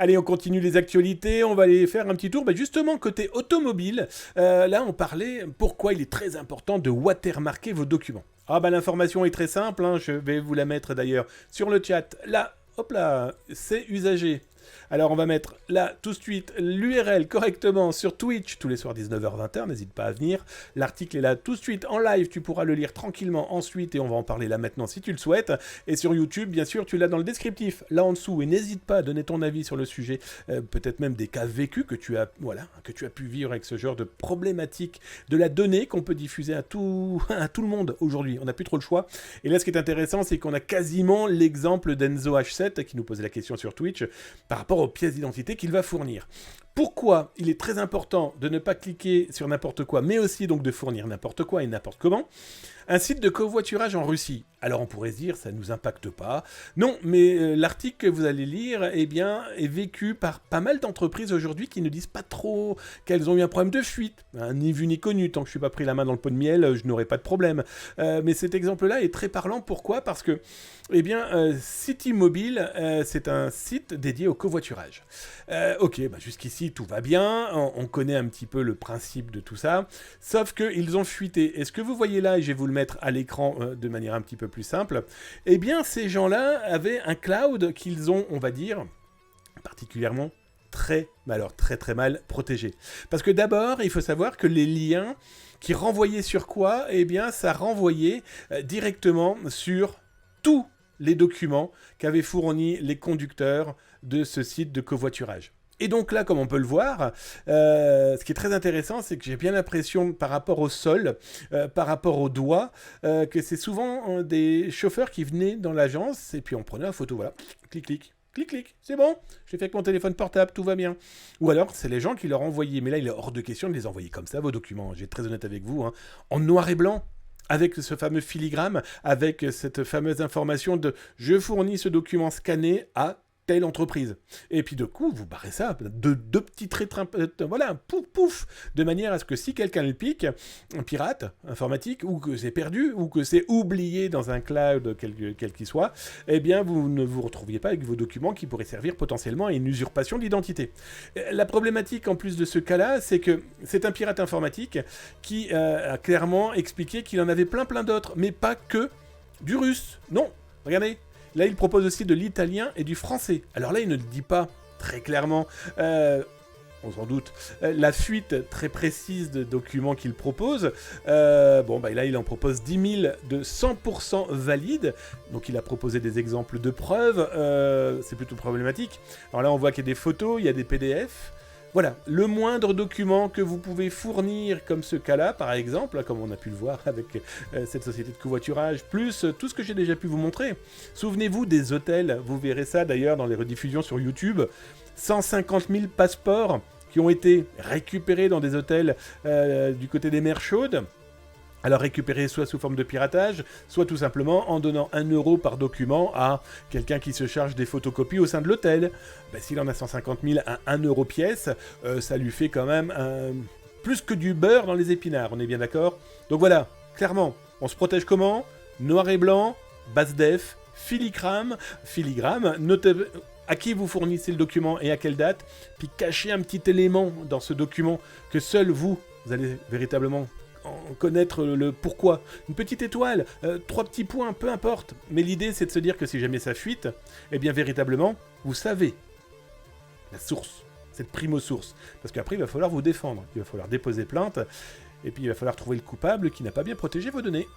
Allez, on continue les actualités, on va aller faire un petit tour. Justement, côté automobile, là on parlait pourquoi il est très important de watermarker vos documents. L'information est très simple, hein, je vais vous la mettre d'ailleurs sur le chat. Là, hop là, c'est usagé. Alors on va mettre là tout de suite l'URL correctement sur Twitch tous les soirs 19h-20h, n'hésite pas à venir. L'article est là tout de suite en live, tu pourras le lire tranquillement ensuite et on va en parler là maintenant si tu le souhaites. Et sur YouTube, bien sûr, tu l'as dans le descriptif, là en dessous. Et n'hésite pas à donner ton avis sur le sujet, peut-être même des cas vécus que tu as pu vivre avec ce genre de problématique de la donnée qu'on peut diffuser à tout le monde aujourd'hui. On n'a plus trop le choix. Et là, ce qui est intéressant, c'est qu'on a quasiment l'exemple d'Enzo H7 qui nous posait la question sur Twitch par rapport aux pièces d'identité qu'il va fournir. Pourquoi il est très important de ne pas cliquer sur n'importe quoi, mais aussi donc de fournir n'importe quoi et n'importe comment? Un site de covoiturage en Russie. Alors on pourrait se dire, ça ne nous impacte pas. Non, mais l'article que vous allez lire, est vécu par pas mal d'entreprises aujourd'hui qui ne disent pas trop qu'elles ont eu un problème de fuite. Ni vu ni connu, tant que je ne suis pas pris la main dans le pot de miel, je n'aurai pas de problème. Mais cet exemple-là est très parlant. Pourquoi? Parce que, Citymobile, c'est un site dédié au covoiturage. Jusqu'ici, tout va bien. On connaît un petit peu le principe de tout ça. Sauf qu'ils ont fuité. Et ce que vous voyez là, et je vais vous le mettre à l'écran de manière un petit peu plus simple, ces gens-là avaient un cloud qu'ils ont, on va dire, particulièrement très mal protégé. Parce que d'abord, il faut savoir que les liens qui renvoyaient sur quoi, ça renvoyait directement sur tous les documents qu'avaient fournis les conducteurs de ce site de covoiturage. Et donc là, comme on peut le voir, ce qui est très intéressant, c'est que j'ai bien l'impression, par rapport au sol, par rapport aux doigts, que c'est souvent des chauffeurs qui venaient dans l'agence, et puis on prenait la photo, voilà, clic, c'est bon, je l'ai fait avec mon téléphone portable, tout va bien. Ou alors, c'est les gens qui leur envoyaient, mais là, il est hors de question de les envoyer comme ça, vos documents, j'ai très honnête avec vous, en noir et blanc. Avec ce fameux filigrane, avec cette fameuse information de « je fournis ce document scanné à telle entreprise ». Et puis de coup, vous barrez ça, deux petits traits, pouf, de manière à ce que si quelqu'un le pique, un pirate informatique, ou que c'est perdu, ou que c'est oublié dans un cloud quel qu'il soit, vous ne vous retrouviez pas avec vos documents qui pourraient servir potentiellement à une usurpation d'identité. La problématique en plus de ce cas-là, c'est que c'est un pirate informatique qui a clairement expliqué qu'il en avait plein d'autres, mais pas que du russe. Non, regardez. Là, il propose aussi de l'italien et du français. Alors là, il ne le dit pas très clairement, on s'en doute, la fuite très précise de documents qu'il propose. Là, il en propose 10 000 de 100% valides. Donc, il a proposé des exemples de preuves. C'est plutôt problématique. Alors là, on voit qu'il y a des photos, il y a des PDF. Voilà, le moindre document que vous pouvez fournir comme ce cas-là, par exemple, comme on a pu le voir avec cette société de covoiturage, plus tout ce que j'ai déjà pu vous montrer. Souvenez-vous des hôtels, vous verrez ça d'ailleurs dans les rediffusions sur YouTube, 150 000 passeports qui ont été récupérés dans des hôtels du côté des mers chaudes. Alors récupérer soit sous forme de piratage, soit tout simplement en donnant 1 euro par document à quelqu'un qui se charge des photocopies au sein de l'hôtel. S'il en a 150 000 à 1 euro pièce, ça lui fait quand même plus que du beurre dans les épinards, on est bien d'accord? Donc voilà, clairement, on se protège comment? Noir et blanc, basse def, filigrane, notez à qui vous fournissez le document et à quelle date, puis cachez un petit élément dans ce document que seul vous allez véritablement connaître le pourquoi. Une petite étoile, 3 petits points, peu importe. Mais l'idée, c'est de se dire que si jamais ça fuite, véritablement, vous savez la source, cette primo-source. Parce qu'après, il va falloir vous défendre. Il va falloir déposer plainte. Et puis, il va falloir trouver le coupable qui n'a pas bien protégé vos données.